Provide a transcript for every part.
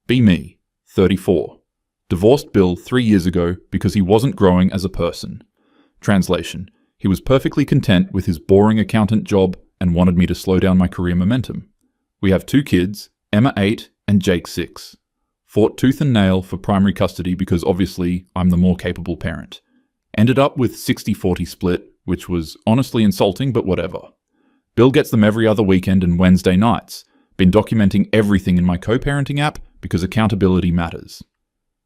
Be me, 34. Divorced Bill 3 years ago because he wasn't growing as a person. Translation: he was perfectly content with his boring accountant job and wanted me to slow down my career momentum. We have 2 kids, Emma 8 and Jake 6. Fought tooth and nail for primary custody because obviously I'm the more capable parent. Ended up with 60-40 split, which was honestly insulting, but whatever. Bill gets them every other weekend and Wednesday nights. Been documenting everything in my co-parenting app because accountability matters.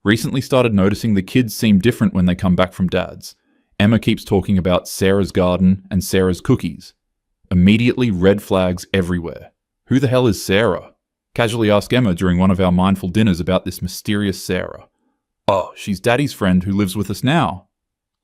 Recently started noticing the kids seem different when they come back from dad's. Emma keeps talking about Sarah's garden and Sarah's cookies. Immediately red flags everywhere. Who the hell is Sarah? Casually ask Emma during one of our mindful dinners about this mysterious Sarah. Oh, she's Daddy's friend who lives with us now.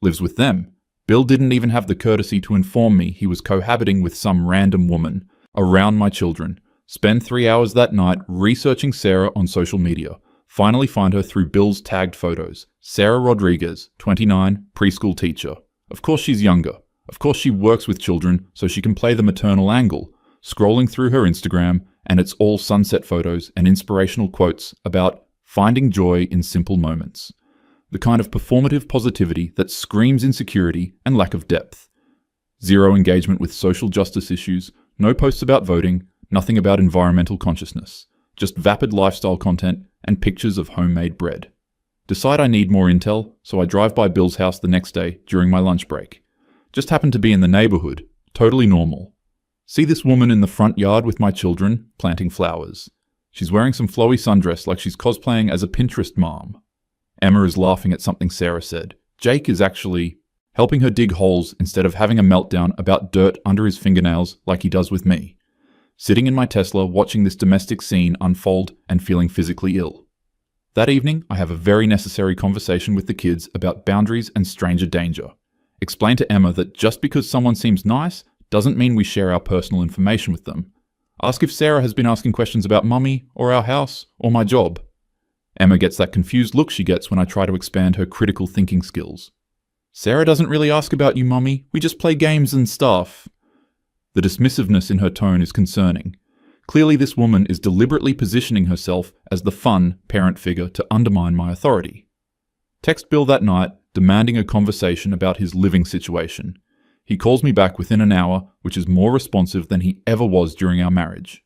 Lives with them. Bill didn't even have the courtesy to inform me he was cohabiting with some random woman around my children. Spend 3 hours that night researching Sarah on social media. Finally find her through Bill's tagged photos. Sarah Rodriguez, 29, preschool teacher. Of course she's younger. Of course she works with children so she can play the maternal angle. Scrolling through her Instagram, and it's all sunset photos and inspirational quotes about finding joy in simple moments. The kind of performative positivity that screams insecurity and lack of depth. Zero engagement with social justice issues, no posts about voting, nothing about environmental consciousness. Just vapid lifestyle content and pictures of homemade bread. Decide I need more intel, so I drive by Bill's house the next day during my lunch break. Just happen to be in the neighborhood, totally normal. See this woman in the front yard with my children, planting flowers. She's wearing some flowy sundress like she's cosplaying as a Pinterest mom. Emma is laughing at something Sarah said. Jake is actually helping her dig holes instead of having a meltdown about dirt under his fingernails like he does with me. Sitting in my Tesla watching this domestic scene unfold and feeling physically ill. That evening, I have a very necessary conversation with the kids about boundaries and stranger danger. Explain to Emma that just because someone seems nice doesn't mean we share our personal information with them. Ask if Sarah has been asking questions about mummy, or our house, or my job. Emma gets that confused look she gets when I try to expand her critical thinking skills. Sarah doesn't really ask about you, mummy. We just play games and stuff. The dismissiveness in her tone is concerning. Clearly this woman is deliberately positioning herself as the fun parent figure to undermine my authority. Text Bill that night, demanding a conversation about his living situation. He calls me back within an hour, which is more responsive than he ever was during our marriage.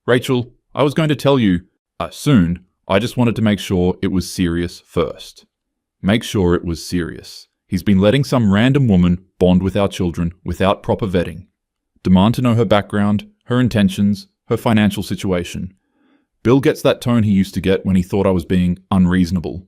Rachel, I was going to tell you, soon, I just wanted to make sure it was serious first. Make sure it was serious. He's been letting some random woman bond with our children without proper vetting. Demand to know her background, her intentions, her financial situation. Bill gets that tone he used to get when he thought I was being unreasonable.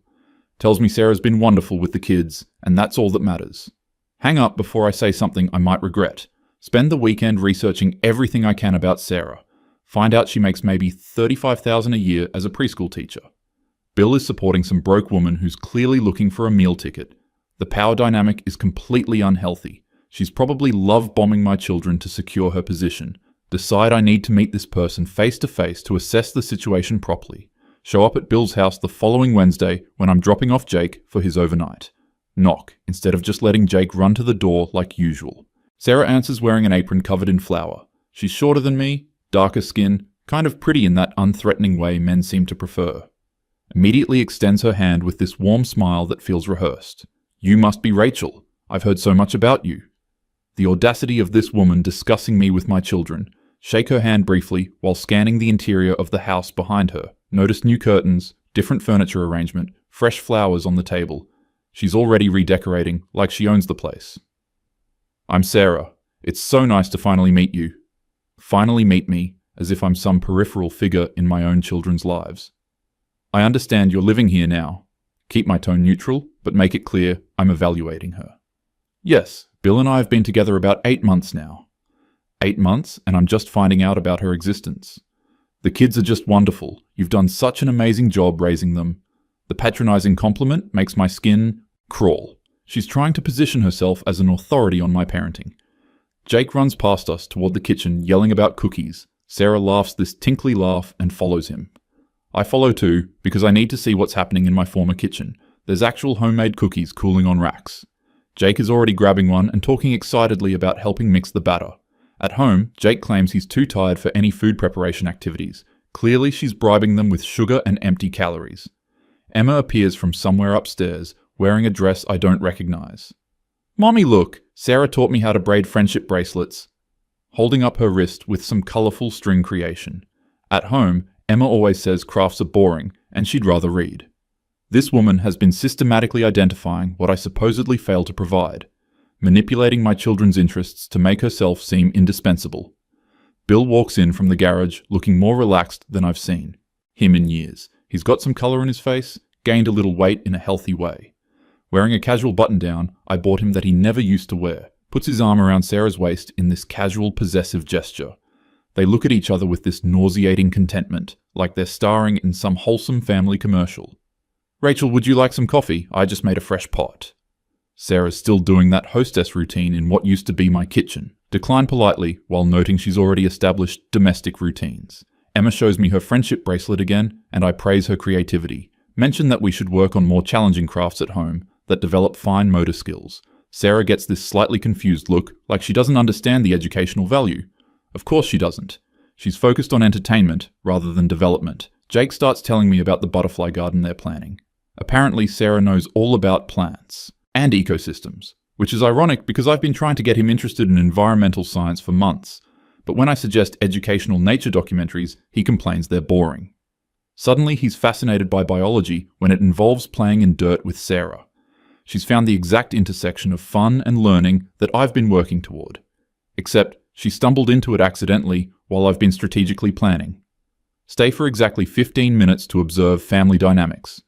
Tells me Sarah's been wonderful with the kids, and that's all that matters. Hang up before I say something I might regret. Spend the weekend researching everything I can about Sarah. Find out she makes maybe $35,000 a year as a preschool teacher. Bill is supporting some broke woman who's clearly looking for a meal ticket. The power dynamic is completely unhealthy. She's probably love-bombing my children to secure her position. Decide I need to meet this person face-to-face to assess the situation properly. Show up at Bill's house the following Wednesday when I'm dropping off Jake for his overnight. Knock, instead of just letting Jake run to the door like usual. Sarah answers wearing an apron covered in flour. She's shorter than me, darker skin, kind of pretty in that unthreatening way men seem to prefer. Immediately extends her hand with this warm smile that feels rehearsed. You must be Rachel. I've heard so much about you. The audacity of this woman discussing me with my children. Shake her hand briefly while scanning the interior of the house behind her. Notice new curtains, different furniture arrangement, fresh flowers on the table. She's already redecorating like she owns the place. I'm Sarah. It's so nice to finally meet you. Finally meet me, as if I'm some peripheral figure in my own children's lives. I understand you're living here now. Keep my tone neutral, but make it clear I'm evaluating her. Yes, Bill and I have been together about 8 months now. 8 months, and I'm just finding out about her existence. The kids are just wonderful. You've done such an amazing job raising them. The patronizing compliment makes my skin crawl. She's trying to position herself as an authority on my parenting. Jake runs past us toward the kitchen, yelling about cookies. Sarah laughs this tinkly laugh and follows him. I follow too, because I need to see what's happening in my former kitchen. There's actual homemade cookies cooling on racks. Jake is already grabbing one and talking excitedly about helping mix the batter. At home, Jake claims he's too tired for any food preparation activities, Clearly she's bribing them with sugar and empty calories. Emma appears from somewhere upstairs, wearing a dress I don't recognize. "Mommy, look! Sarah taught me how to braid friendship bracelets." Holding up her wrist with some colourful string creation. At home, Emma always says crafts are boring, and she'd rather read. This woman has been systematically identifying what I supposedly fail to provide, manipulating my children's interests to make herself seem indispensable. Bill walks in from the garage looking more relaxed than I've seen him in years. He's got some colour in his face, gained a little weight in a healthy way. Wearing a casual button-down I bought him that he never used to wear, puts his arm around Sarah's waist in this casual, possessive gesture. They look at each other with this nauseating contentment, like they're starring in some wholesome family commercial. "Rachel, would you like some coffee? I just made a fresh pot." Sarah's still doing that hostess routine in what used to be my kitchen. Decline politely while noting she's already established domestic routines. Emma shows me her friendship bracelet again, and I praise her creativity. Mention that we should work on more challenging crafts at home that develop fine motor skills. Sarah gets this slightly confused look, like she doesn't understand the educational value. Of course she doesn't. She's focused on entertainment rather than development. Jake starts telling me about the butterfly garden they're planning. Apparently Sarah knows all about plants and ecosystems, which is ironic because I've been trying to get him interested in environmental science for months. But when I suggest educational nature documentaries, he complains they're boring. Suddenly he's fascinated by biology when it involves playing in dirt with Sarah. She's found the exact intersection of fun and learning that I've been working toward. Except she stumbled into it accidentally while I've been strategically planning. Stay for exactly 15 minutes to observe family dynamics.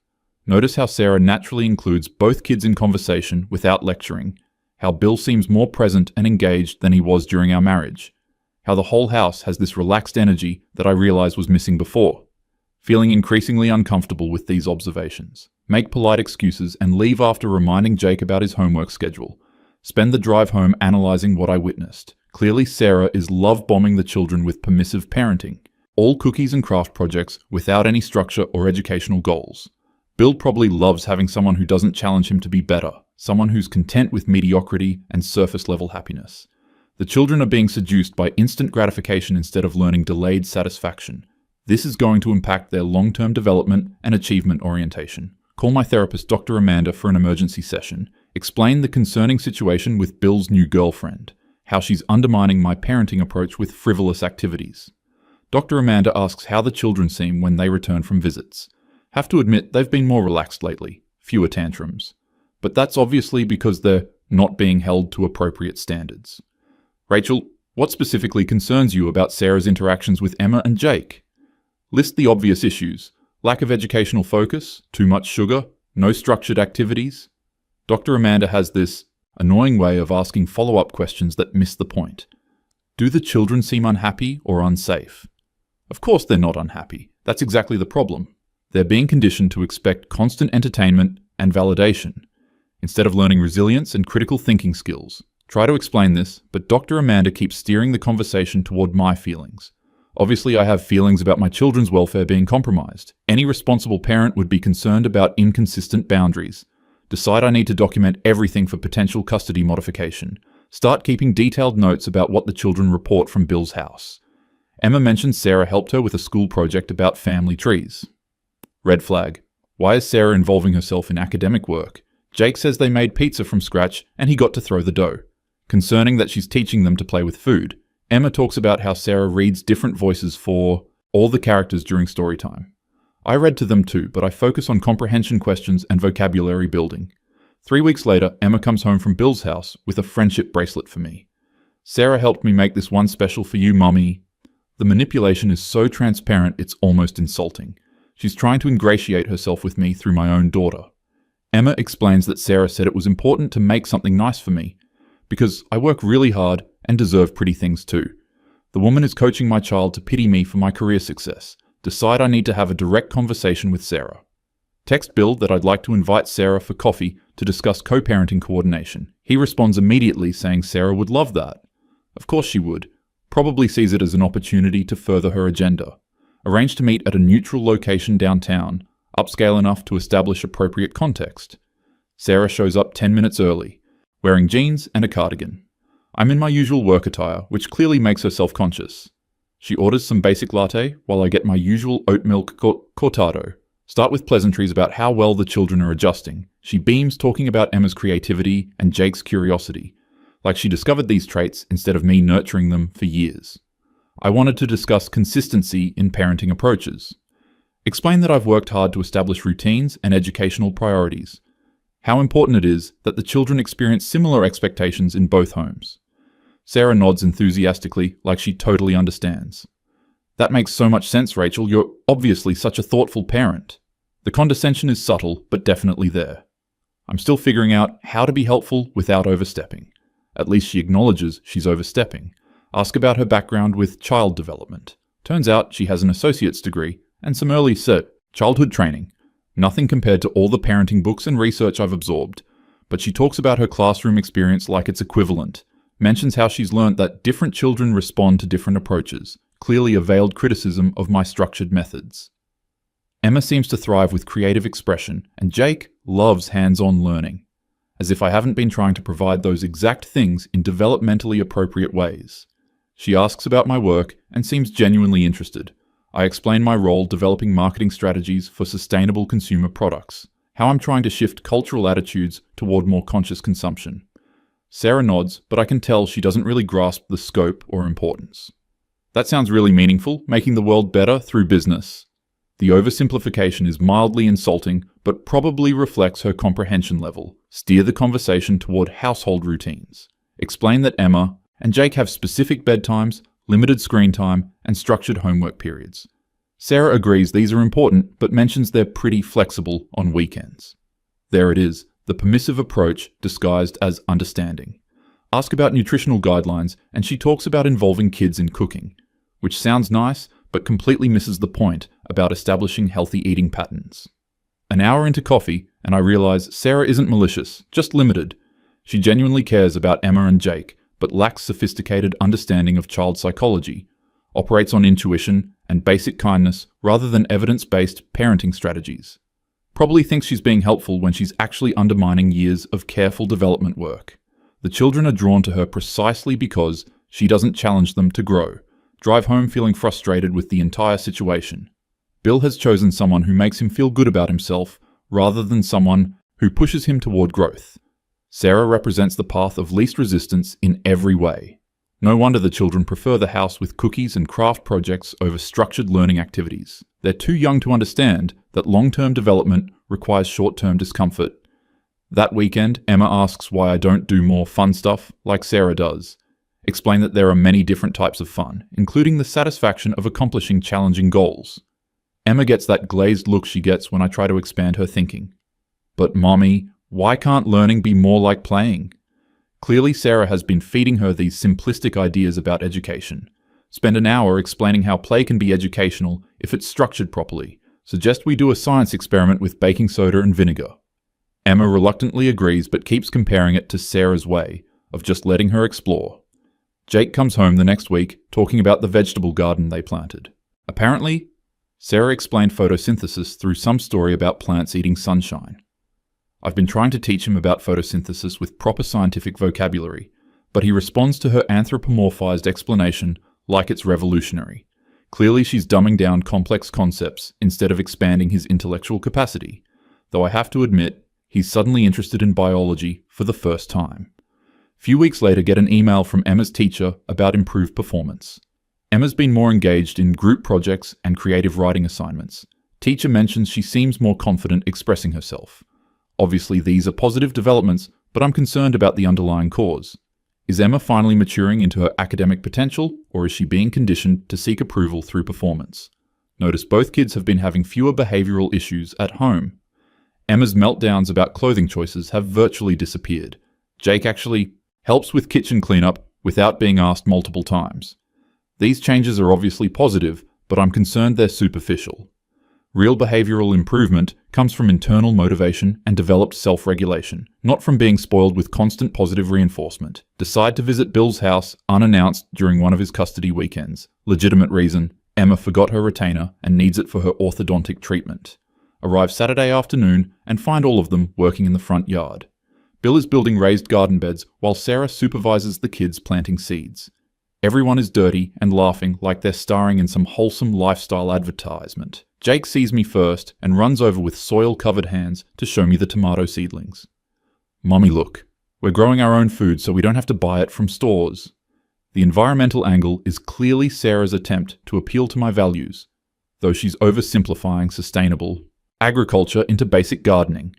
Notice how Sarah naturally includes both kids in conversation without lecturing, how Bill seems more present and engaged than he was during our marriage, how the whole house has this relaxed energy that I realized was missing before. Feeling increasingly uncomfortable with these observations. Make polite excuses and leave after reminding Jake about his homework schedule. Spend the drive home analyzing what I witnessed. Clearly Sarah is love-bombing the children with permissive parenting. All cookies and craft projects without any structure or educational goals. Bill probably loves having someone who doesn't challenge him to be better, someone who's content with mediocrity and surface-level happiness. The children are being seduced by instant gratification instead of learning delayed satisfaction. This is going to impact their long-term development and achievement orientation. Call my therapist, Dr. Amanda, for an emergency session. Explain the concerning situation with Bill's new girlfriend, how she's undermining my parenting approach with frivolous activities. Dr. Amanda asks how the children seem when they return from visits. Have to admit they've been more relaxed lately, fewer tantrums. But that's obviously because they're not being held to appropriate standards. Rachel, what specifically concerns you about Sarah's interactions with Emma and Jake? List the obvious issues. Lack of educational focus, too much sugar, no structured activities. Dr. Amanda has this annoying way of asking follow-up questions that miss the point. Do the children seem unhappy or unsafe? Of course they're not unhappy. That's exactly the problem. They're being conditioned to expect constant entertainment and validation, instead of learning resilience and critical thinking skills. Try to explain this, but Dr. Amanda keeps steering the conversation toward my feelings. Obviously, I have feelings about my children's welfare being compromised. Any responsible parent would be concerned about inconsistent boundaries. Decide I need to document everything for potential custody modification. Start keeping detailed notes about what the children report from Bill's house. Emma mentions Sarah helped her with a school project about family trees. Red flag. Why is Sarah involving herself in academic work? Jake says they made pizza from scratch and he got to throw the dough. Concerning that she's teaching them to play with food. Emma talks about how Sarah reads different voices for all the characters during story time. I read to them too, but I focus on comprehension questions and vocabulary building. 3 weeks later, Emma comes home from Bill's house with a friendship bracelet for me. Sarah helped me make this one special for you, Mummy. The manipulation is so transparent it's almost insulting. She's trying to ingratiate herself with me through my own daughter. Emma explains that Sarah said it was important to make something nice for me, because I work really hard and deserve pretty things too. The woman is coaching my child to pity me for my career success. Decide I need to have a direct conversation with Sarah. Text Bill that I'd like to invite Sarah for coffee to discuss co-parenting coordination. He responds immediately saying Sarah would love that. Of course she would. Probably sees it as an opportunity to further her agenda. Arrange to meet at a neutral location downtown, upscale enough to establish appropriate context. Sarah shows up 10 minutes early, wearing jeans and a cardigan. I'm in my usual work attire, which clearly makes her self-conscious. She orders some basic latte while I get my usual oat milk cortado. Start with pleasantries about how well the children are adjusting. She beams talking about Emma's creativity and Jake's curiosity, like she discovered these traits instead of me nurturing them for years. I wanted to discuss consistency in parenting approaches. Explain that I've worked hard to establish routines and educational priorities. How important it is that the children experience similar expectations in both homes. Sarah nods enthusiastically, like she totally understands. That makes so much sense, Rachel. You're obviously such a thoughtful parent. The condescension is subtle, but definitely there. I'm still figuring out how to be helpful without overstepping. At least she acknowledges she's overstepping. Ask about her background with child development. Turns out she has an associate's degree and some early childhood training. Nothing compared to all the parenting books and research I've absorbed, but she talks about her classroom experience like it's equivalent, mentions how she's learned that different children respond to different approaches, clearly a veiled criticism of my structured methods. Emma seems to thrive with creative expression, and Jake loves hands-on learning, as if I haven't been trying to provide those exact things in developmentally appropriate ways. She asks about my work and seems genuinely interested. I explain my role developing marketing strategies for sustainable consumer products, how I'm trying to shift cultural attitudes toward more conscious consumption. Sarah nods, but I can tell she doesn't really grasp the scope or importance. That sounds really meaningful, making the world better through business. The oversimplification is mildly insulting, but probably reflects her comprehension level. Steer the conversation toward household routines. Explain that Emma and Jake have specific bedtimes, limited screen time, and structured homework periods. Sarah agrees these are important, but mentions they're pretty flexible on weekends. There it is, the permissive approach disguised as understanding. Ask about nutritional guidelines, and she talks about involving kids in cooking, which sounds nice, but completely misses the point about establishing healthy eating patterns. An hour into coffee, and I realize Sarah isn't malicious, just limited. She genuinely cares about Emma and Jake, but lacks sophisticated understanding of child psychology, operates on intuition and basic kindness rather than evidence-based parenting strategies. Probably thinks she's being helpful when she's actually undermining years of careful development work. The children are drawn to her precisely because she doesn't challenge them to grow, drive home feeling frustrated with the entire situation. Bill has chosen someone who makes him feel good about himself rather than someone who pushes him toward growth. Sarah represents the path of least resistance in every way. No wonder the children prefer the house with cookies and craft projects over structured learning activities. They're too young to understand that long-term development requires short-term discomfort. That weekend, Emma asks why I don't do more fun stuff like Sarah does. Explain that there are many different types of fun, including the satisfaction of accomplishing challenging goals. Emma gets that glazed look she gets when I try to expand her thinking. But Mommy, why can't learning be more like playing? Clearly Sarah has been feeding her these simplistic ideas about education. Spend an hour explaining how play can be educational if it's structured properly. Suggest we do a science experiment with baking soda and vinegar. Emma reluctantly agrees but keeps comparing it to Sarah's way of just letting her explore. Jake comes home the next week talking about the vegetable garden they planted. Apparently, Sarah explained photosynthesis through some story about plants eating sunshine. I've been trying to teach him about photosynthesis with proper scientific vocabulary, but he responds to her anthropomorphized explanation like it's revolutionary. Clearly she's dumbing down complex concepts instead of expanding his intellectual capacity, though I have to admit, he's suddenly interested in biology for the first time. Few weeks later, get an email from Emma's teacher about improved performance. Emma's been more engaged in group projects and creative writing assignments. Teacher mentions she seems more confident expressing herself. Obviously, these are positive developments, but I'm concerned about the underlying cause. Is Emma finally maturing into her academic potential, or is she being conditioned to seek approval through performance? Notice both kids have been having fewer behavioral issues at home. Emma's meltdowns about clothing choices have virtually disappeared. Jake actually helps with kitchen cleanup without being asked multiple times. These changes are obviously positive, but I'm concerned they're superficial. Real behavioral improvement comes from internal motivation and developed self-regulation, not from being spoiled with constant positive reinforcement. Decide to visit Bill's house unannounced during one of his custody weekends. Legitimate reason, Emma forgot her retainer and needs it for her orthodontic treatment. Arrive Saturday afternoon and find all of them working in the front yard. Bill is building raised garden beds while Sarah supervises the kids planting seeds. Everyone is dirty and laughing like they're starring in some wholesome lifestyle advertisement. Jake sees me first and runs over with soil-covered hands to show me the tomato seedlings. "Mummy, look. We're growing our own food so we don't have to buy it from stores." The environmental angle is clearly Sarah's attempt to appeal to my values, though she's oversimplifying sustainable agriculture into basic gardening.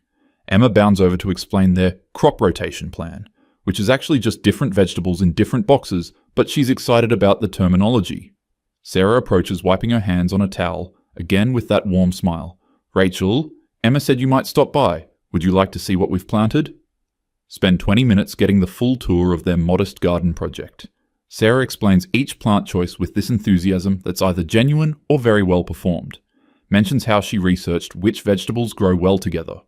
Emma bounds over to explain their crop rotation plan, which is actually just different vegetables in different boxes, but she's excited about the terminology. Sarah approaches, wiping her hands on a towel, again with that warm smile. "Rachel, Emma said you might stop by. Would you like to see what we've planted?" Spend 20 minutes getting the full tour of their modest garden project. Sarah explains each plant choice with this enthusiasm that's either genuine or very well performed. Mentions how she researched which vegetables grow well together.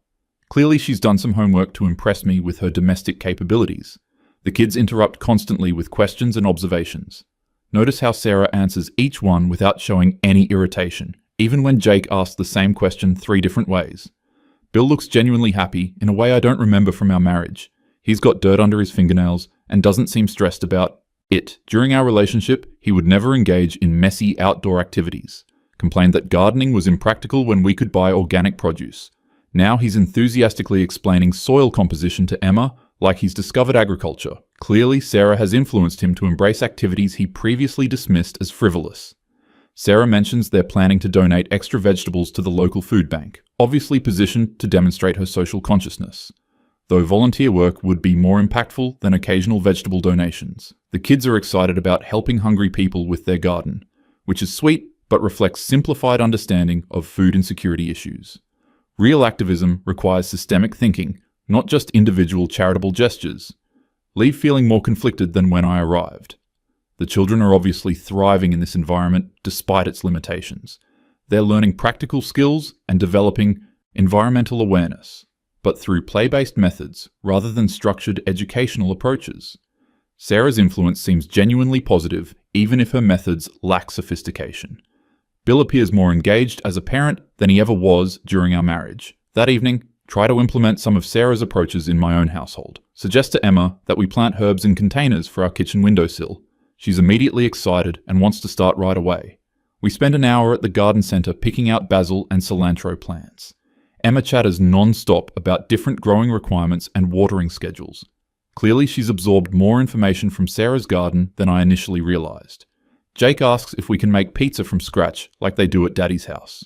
Clearly she's done some homework to impress me with her domestic capabilities. The kids interrupt constantly with questions and observations. Notice how Sarah answers each one without showing any irritation, even when Jake asks the same question 3 different ways. Bill looks genuinely happy in a way I don't remember from our marriage. He's got dirt under his fingernails and doesn't seem stressed about it. During our relationship, he would never engage in messy outdoor activities. Complained that gardening was impractical when we could buy organic produce. Now he's enthusiastically explaining soil composition to Emma like he's discovered agriculture. Clearly, Sarah has influenced him to embrace activities he previously dismissed as frivolous. Sarah mentions they're planning to donate extra vegetables to the local food bank, obviously positioned to demonstrate her social consciousness. Though volunteer work would be more impactful than occasional vegetable donations. The kids are excited about helping hungry people with their garden, which is sweet but reflects simplified understanding of food insecurity issues. Real activism requires systemic thinking, not just individual charitable gestures. Leave feeling more conflicted than when I arrived. The children are obviously thriving in this environment despite its limitations. They're learning practical skills and developing environmental awareness, but through play-based methods rather than structured educational approaches. Sarah's influence seems genuinely positive, even if her methods lack sophistication. Bill appears more engaged as a parent than he ever was during our marriage. That evening, try to implement some of Sarah's approaches in my own household. Suggest to Emma that we plant herbs in containers for our kitchen windowsill. She's immediately excited and wants to start right away. We spend an hour at the garden center picking out basil and cilantro plants. Emma chatters non-stop about different growing requirements and watering schedules. Clearly, she's absorbed more information from Sarah's garden than I initially realized. Jake asks if we can make pizza from scratch like they do at Daddy's house.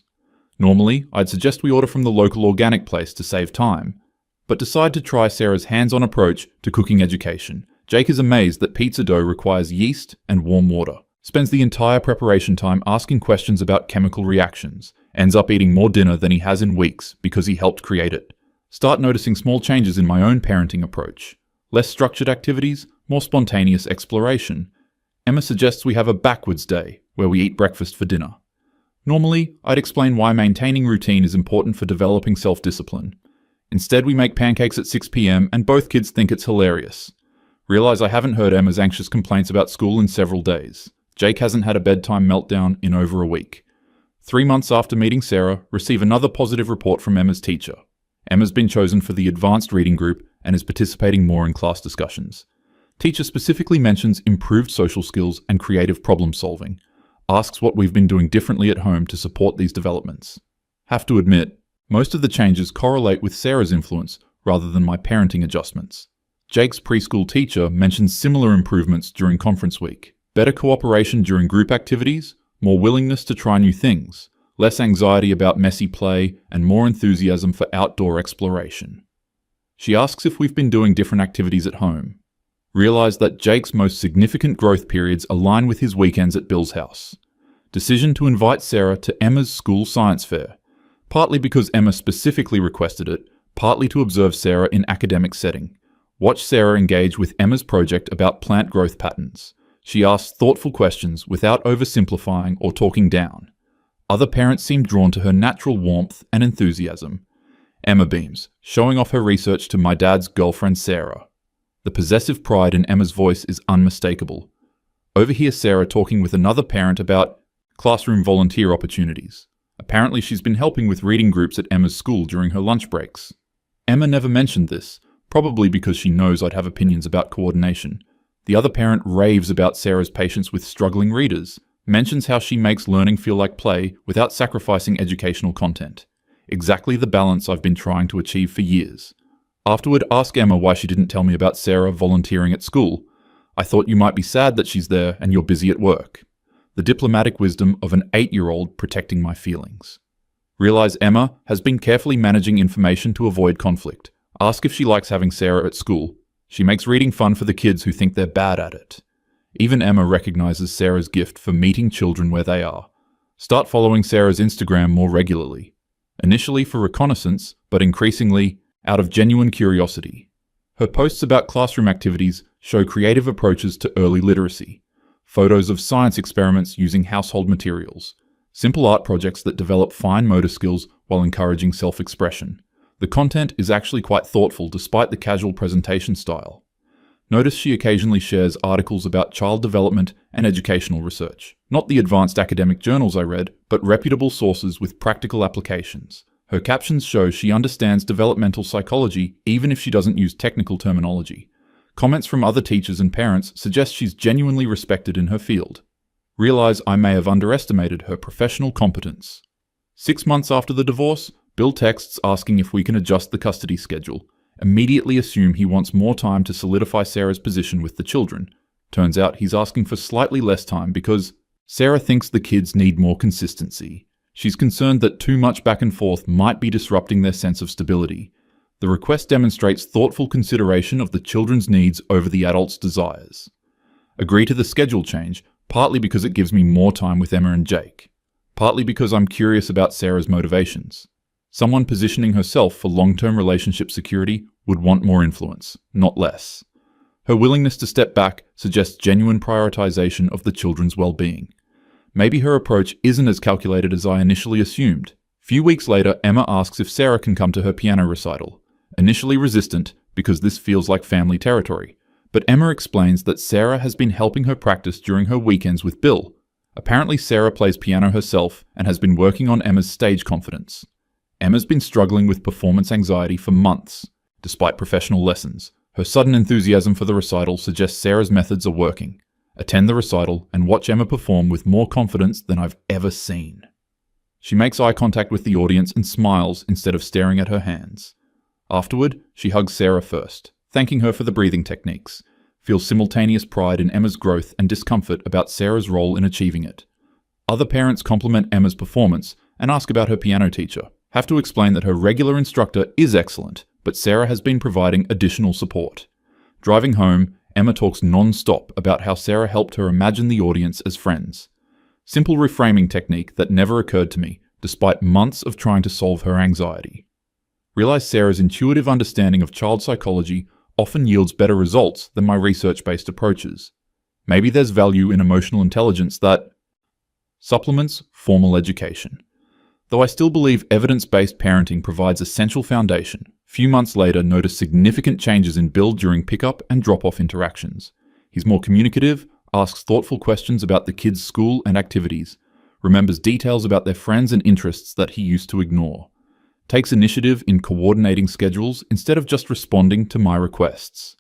Normally, I'd suggest we order from the local organic place to save time, but decide to try Sarah's hands-on approach to cooking education. Jake is amazed that pizza dough requires yeast and warm water. Spends the entire preparation time asking questions about chemical reactions. Ends up eating more dinner than he has in weeks because he helped create it. Start noticing small changes in my own parenting approach. Less structured activities, more spontaneous exploration. Emma suggests we have a backwards day, where we eat breakfast for dinner. Normally, I'd explain why maintaining routine is important for developing self-discipline. Instead, we make pancakes at 6 p.m. and both kids think it's hilarious. Realize I haven't heard Emma's anxious complaints about school in several days. Jake hasn't had a bedtime meltdown in over a week. 3 months after meeting Sarah, receive another positive report from Emma's teacher. Emma's been chosen for the advanced reading group and is participating more in class discussions. Teacher specifically mentions improved social skills and creative problem solving. Asks what we've been doing differently at home to support these developments. Have to admit, most of the changes correlate with Sarah's influence rather than my parenting adjustments. Jake's preschool teacher mentions similar improvements during conference week. Better cooperation during group activities, more willingness to try new things, less anxiety about messy play, and more enthusiasm for outdoor exploration. She asks if we've been doing different activities at home. Realize that Jake's most significant growth periods align with his weekends at Bill's house. Decision to invite Sarah to Emma's school science fair, partly because Emma specifically requested it, partly to observe Sarah in academic setting. Watch Sarah engage with Emma's project about plant growth patterns. She asks thoughtful questions without oversimplifying or talking down. Other parents seem drawn to her natural warmth and enthusiasm. Emma beams, showing off her research to my dad's girlfriend Sarah. The possessive pride in Emma's voice is unmistakable. Overhear Sarah talking with another parent about classroom volunteer opportunities. Apparently she's been helping with reading groups at Emma's school during her lunch breaks. Emma never mentioned this, probably because she knows I'd have opinions about coordination. The other parent raves about Sarah's patience with struggling readers, mentions how she makes learning feel like play without sacrificing educational content. Exactly the balance I've been trying to achieve for years. Afterward, ask Emma why she didn't tell me about Sarah volunteering at school. I thought you might be sad that she's there and you're busy at work. The diplomatic wisdom of an 8-year-old protecting my feelings. Realize Emma has been carefully managing information to avoid conflict. Ask if she likes having Sarah at school. She makes reading fun for the kids who think they're bad at it. Even Emma recognizes Sarah's gift for meeting children where they are. Start following Sarah's Instagram more regularly. Initially for reconnaissance, but increasingly out of genuine curiosity. Her posts about classroom activities show creative approaches to early literacy. Photos of science experiments using household materials. Simple art projects that develop fine motor skills while encouraging self-expression. The content is actually quite thoughtful despite the casual presentation style. Notice she occasionally shares articles about child development and educational research. Not the advanced academic journals I read, but reputable sources with practical applications. Her captions show she understands developmental psychology even if she doesn't use technical terminology. Comments from other teachers and parents suggest she's genuinely respected in her field. Realize I may have underestimated her professional competence. 6 months after the divorce, Bill texts asking if we can adjust the custody schedule. Immediately assume he wants more time to solidify Sarah's position with the children. Turns out he's asking for slightly less time because Sarah thinks the kids need more consistency. She's concerned that too much back and forth might be disrupting their sense of stability. The request demonstrates thoughtful consideration of the children's needs over the adults' desires. Agree to the schedule change, partly because it gives me more time with Emma and Jake. Partly because I'm curious about Sarah's motivations. Someone positioning herself for long-term relationship security would want more influence, not less. Her willingness to step back suggests genuine prioritization of the children's well-being. Maybe her approach isn't as calculated as I initially assumed. Few weeks later, Emma asks if Sarah can come to her piano recital. Initially resistant, because this feels like family territory. But Emma explains that Sarah has been helping her practice during her weekends with Bill. Apparently Sarah plays piano herself and has been working on Emma's stage confidence. Emma's been struggling with performance anxiety for months, despite professional lessons. Her sudden enthusiasm for the recital suggests Sarah's methods are working. Attend the recital and watch Emma perform with more confidence than I've ever seen. She makes eye contact with the audience and smiles instead of staring at her hands. Afterward, she hugs Sarah first, thanking her for the breathing techniques. Feels simultaneous pride in Emma's growth and discomfort about Sarah's role in achieving it. Other parents compliment Emma's performance and ask about her piano teacher. Have to explain that her regular instructor is excellent, but Sarah has been providing additional support. Driving home, Emma talks non-stop about how Sarah helped her imagine the audience as friends. Simple reframing technique that never occurred to me, despite months of trying to solve her anxiety. Realize Sarah's intuitive understanding of child psychology often yields better results than my research-based approaches. Maybe there's value in emotional intelligence that supplements formal education. Though I still believe evidence-based parenting provides essential foundation, few months later notice significant changes in Bill during pickup and drop-off interactions. He's more communicative, asks thoughtful questions about the kids' school and activities, remembers details about their friends and interests that he used to ignore, takes initiative in coordinating schedules instead of just responding to my requests.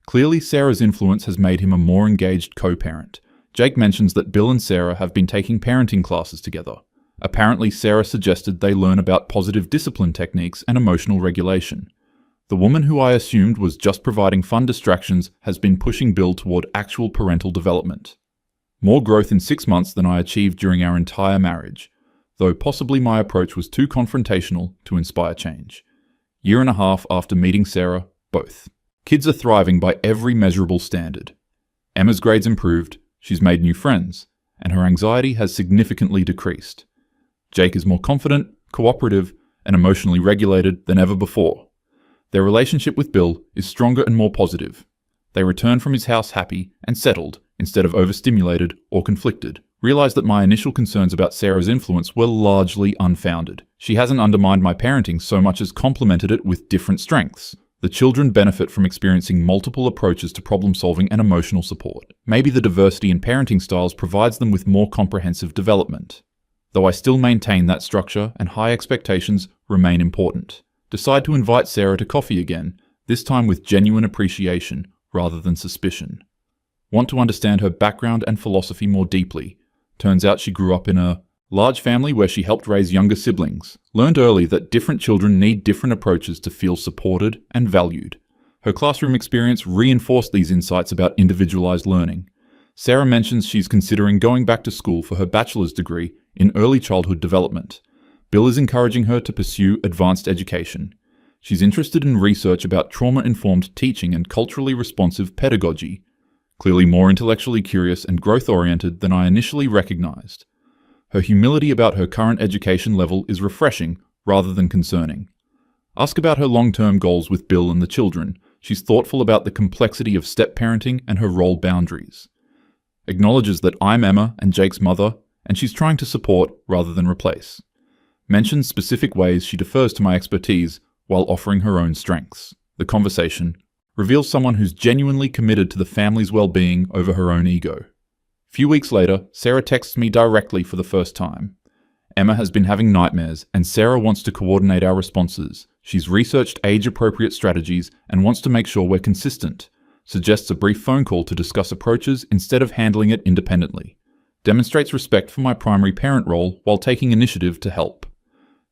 Clearly, Sarah's influence has made him a more engaged co-parent. Jake mentions that Bill and Sarah have been taking parenting classes together. Apparently, Sarah suggested they learn about positive discipline techniques and emotional regulation. The woman who I assumed was just providing fun distractions has been pushing Bill toward actual parental development. More growth in 6 months than I achieved during our entire marriage, though possibly my approach was too confrontational to inspire change. 1.5 years after meeting Sarah, both. Kids are thriving by every measurable standard. Emma's grades improved, she's made new friends, and her anxiety has significantly decreased. Jake is more confident, cooperative, and emotionally regulated than ever before. Their relationship with Bill is stronger and more positive. They return from his house happy and settled instead of overstimulated or conflicted. Realize that my initial concerns about Sarah's influence were largely unfounded. She hasn't undermined my parenting so much as complemented it with different strengths. The children benefit from experiencing multiple approaches to problem solving and emotional support. Maybe the diversity in parenting styles provides them with more comprehensive development. Though I still maintain that structure and high expectations remain important. Decide to invite Sarah to coffee again, this time with genuine appreciation rather than suspicion. Want to understand her background and philosophy more deeply. Turns out she grew up in a large family where she helped raise younger siblings. Learned early that different children need different approaches to feel supported and valued. Her classroom experience reinforced these insights about individualized learning. Sarah mentions she's considering going back to school for her bachelor's degree in early childhood development. Bill is encouraging her to pursue advanced education. She's interested in research about trauma-informed teaching and culturally responsive pedagogy. Clearly more intellectually curious and growth-oriented than I initially recognized. Her humility about her current education level is refreshing rather than concerning. Ask about her long-term goals with Bill and the children. She's thoughtful about the complexity of step-parenting and her role boundaries. Acknowledges that I'm Emma and Jake's mother, and she's trying to support rather than replace. Mentions specific ways she defers to my expertise while offering her own strengths. The conversation reveals someone who's genuinely committed to the family's well-being over her own ego. A few weeks later, Sarah texts me directly for the first time. Emma has been having nightmares, and Sarah wants to coordinate our responses. She's researched age-appropriate strategies and wants to make sure we're consistent. Suggests a brief phone call to discuss approaches instead of handling it independently. Demonstrates respect for my primary parent role while taking initiative to help.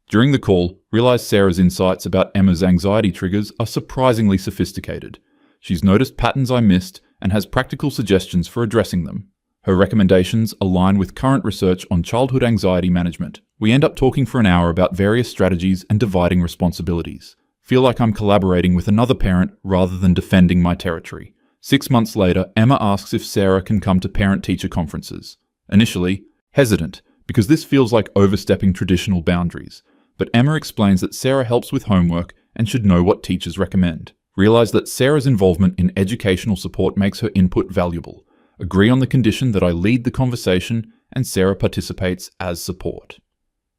During the call, realized Sarah's insights about Emma's anxiety triggers are surprisingly sophisticated. She's noticed patterns I missed and has practical suggestions for addressing them. Her recommendations align with current research on childhood anxiety management. We end up talking for an hour about various strategies and dividing responsibilities. Feel like I'm collaborating with another parent rather than defending my territory. 6 months later, Emma asks if Sarah can come to parent-teacher conferences. Initially, hesitant, because this feels like overstepping traditional boundaries. But Emma explains that Sarah helps with homework and should know what teachers recommend. Realize that Sarah's involvement in educational support makes her input valuable. Agree on the condition that I lead the conversation and Sarah participates as support.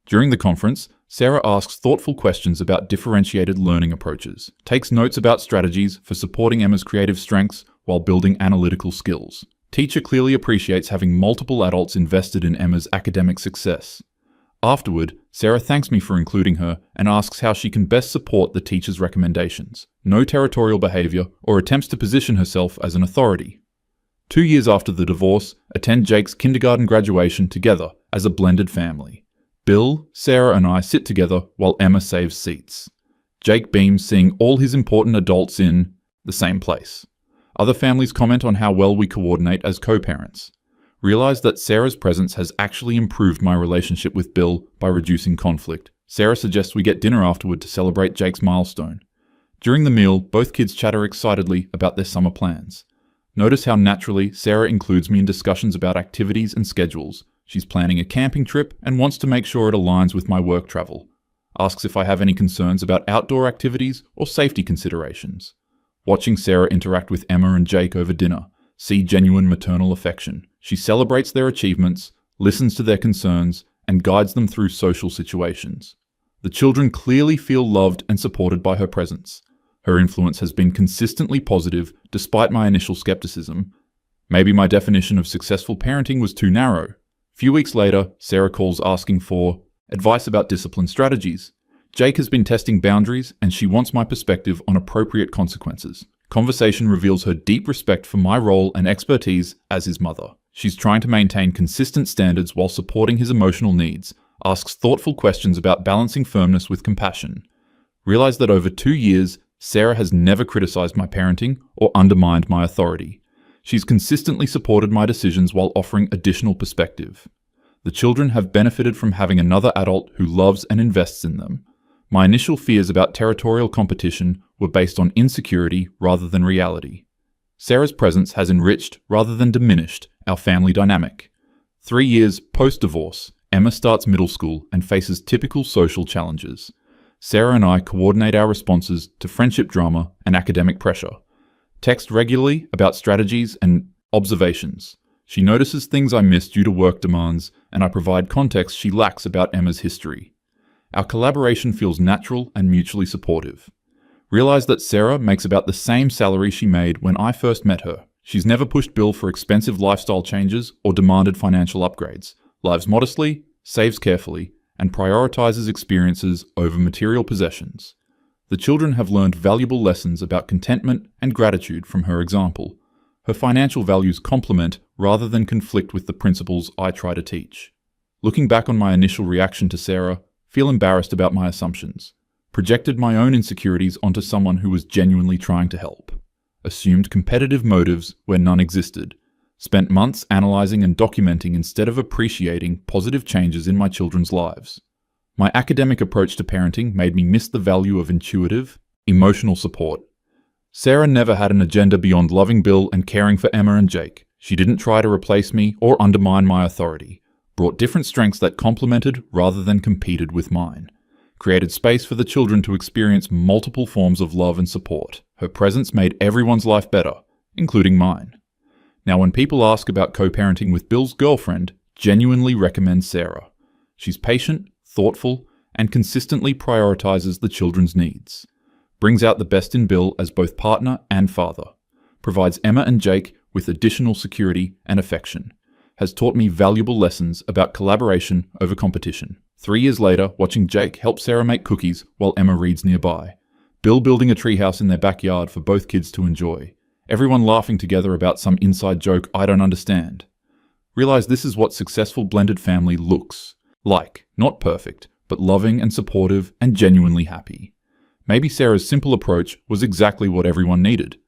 During the conference, Sarah asks thoughtful questions about differentiated learning approaches, takes notes about strategies for supporting Emma's creative strengths while building analytical skills. Teacher clearly appreciates having multiple adults invested in Emma's academic success. Afterward, Sarah thanks me for including her and asks how she can best support the teacher's recommendations. No territorial behavior or attempts to position herself as an authority. 2 years after the divorce, attend Jake's kindergarten graduation together as a blended family. Bill, Sarah and I sit together while Emma saves seats. Jake beams seeing all his important adults in the same place. Other families comment on how well we coordinate as co-parents. Realize that Sarah's presence has actually improved my relationship with Bill by reducing conflict. Sarah suggests we get dinner afterward to celebrate Jake's milestone. During the meal, both kids chatter excitedly about their summer plans. Notice how naturally Sarah includes me in discussions about activities and schedules. She's planning a camping trip and wants to make sure it aligns with my work travel. Asks if I have any concerns about outdoor activities or safety considerations. Watching Sarah interact with Emma and Jake over dinner, see genuine maternal affection. She celebrates their achievements, listens to their concerns, and guides them through social situations. The children clearly feel loved and supported by her presence. Her influence has been consistently positive despite my initial skepticism. Maybe my definition of successful parenting was too narrow. A few weeks later, Sarah calls asking for advice about discipline strategies. Jake has been testing boundaries and she wants my perspective on appropriate consequences. Conversation reveals her deep respect for my role and expertise as his mother. She's trying to maintain consistent standards while supporting his emotional needs, asks thoughtful questions about balancing firmness with compassion. Realize that over 2 years, Sarah has never criticized my parenting or undermined my authority. She's consistently supported my decisions while offering additional perspective. The children have benefited from having another adult who loves and invests in them. My initial fears about territorial competition were based on insecurity rather than reality. Sarah's presence has enriched rather than diminished our family dynamic. 3 years post-divorce, Emma starts middle school and faces typical social challenges. Sarah and I coordinate our responses to friendship drama and academic pressure. Text regularly about strategies and observations. She notices things I miss due to work demands, and I provide context she lacks about Emma's history. Our collaboration feels natural and mutually supportive. Realize that Sarah makes about the same salary she made when I first met her. She's never pushed Bill for expensive lifestyle changes or demanded financial upgrades. Lives modestly, saves carefully, and prioritizes experiences over material possessions. The children have learned valuable lessons about contentment and gratitude from her example. Her financial values complement rather than conflict with the principles I try to teach. Looking back on my initial reaction to Sarah, feel embarrassed about my assumptions. Projected my own insecurities onto someone who was genuinely trying to help. Assumed competitive motives where none existed. Spent months analyzing and documenting instead of appreciating positive changes in my children's lives. My academic approach to parenting made me miss the value of intuitive, emotional support. Sarah never had an agenda beyond loving Bill and caring for Emma and Jake. She didn't try to replace me or undermine my authority. Brought different strengths that complemented rather than competed with mine. Created space for the children to experience multiple forms of love and support. Her presence made everyone's life better, including mine. Now, when people ask about co-parenting with Bill's girlfriend, genuinely recommend Sarah. She's patient, thoughtful, and consistently prioritizes the children's needs. Brings out the best in Bill as both partner and father. Provides Emma and Jake with additional security and affection. Has taught me valuable lessons about collaboration over competition. 3 years later, watching Jake help Sarah make cookies while Emma reads nearby. Bill building a treehouse in their backyard for both kids to enjoy. Everyone laughing together about some inside joke I don't understand. Realize this is what successful blended family looks like. Not perfect, but loving and supportive and genuinely happy. Maybe Sarah's simple approach was exactly what everyone needed.